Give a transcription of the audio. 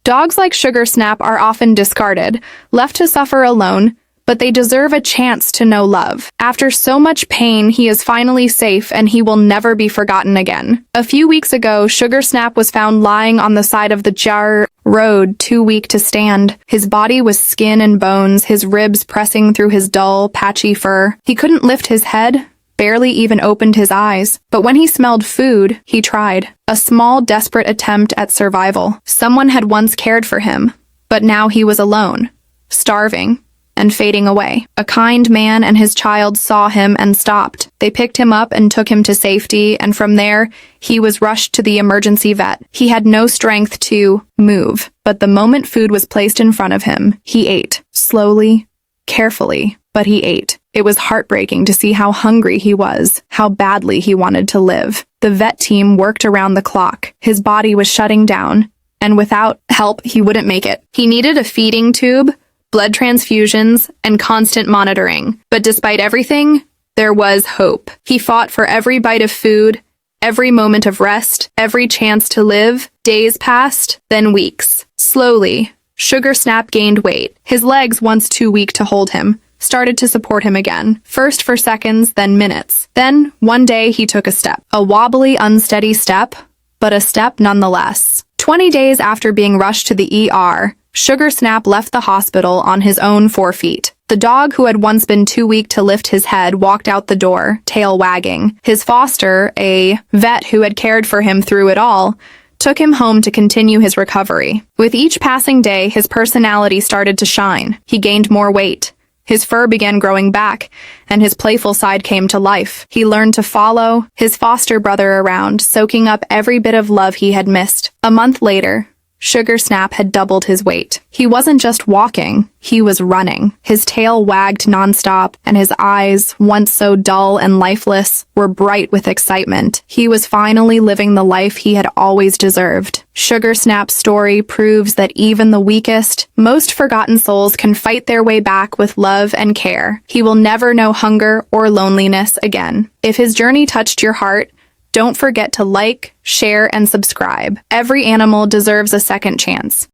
Dogs like Sugar Snap are often discarded, left to suffer alone, but they deserve a chance to know love. After so much pain, he is finally safe and he will never be forgotten again. A few weeks ago, Sugar Snap was found lying on the side of the Jar Road, too weak to stand. His body was skin and bones, his ribs pressing through his dull, patchy fur. He couldn't lift his head, barely even opened his eyes. But when he smelled food, he tried. A small, desperate attempt at survival. Someone had once cared for him, but now he was alone, starving, and fading away. A kind man and his child saw him and stopped. They picked him up and took him to safety, and from there, he was rushed to the emergency vet. He had no strength to move, but the moment food was placed in front of him, he ate. Slowly, carefully, but he ate. It was heartbreaking to see how hungry he was, how badly he wanted to live. The vet team worked around the clock. His body was shutting down, and without help, he wouldn't make it. He needed a feeding tube, blood transfusions, and constant monitoring. But despite everything, there was hope. He fought for every bite of food, every moment of rest, every chance to live. Days passed, then weeks. Slowly, Sugar Snap gained weight. His legs, once too weak to hold him, started to support him again. First for seconds, then minutes. Then, one day, he took a step. A wobbly, unsteady step, but a step nonetheless. 20 days after being rushed to the ER, Sugar Snap left the hospital on his own 4 feet. The dog, who had once been too weak to lift his head, walked out the door, tail wagging. His foster, a vet who had cared for him through it all, took him home to continue his recovery. With each passing day, his personality started to shine. He gained more weight. His fur began growing back, and his playful side came to life. He learned to follow his foster brother around, soaking up every bit of love he had missed. A month later, Sugar Snap had doubled his weight. He wasn't just walking, he was running. His tail wagged nonstop, and his eyes, once so dull and lifeless, were bright with excitement. He was finally living the life he had always deserved. Sugar Snap's story proves that even the weakest, most forgotten souls can fight their way back with love and care. He will never know hunger or loneliness again. If his journey touched your heart, don't forget to like, share, and subscribe. Every animal deserves a second chance.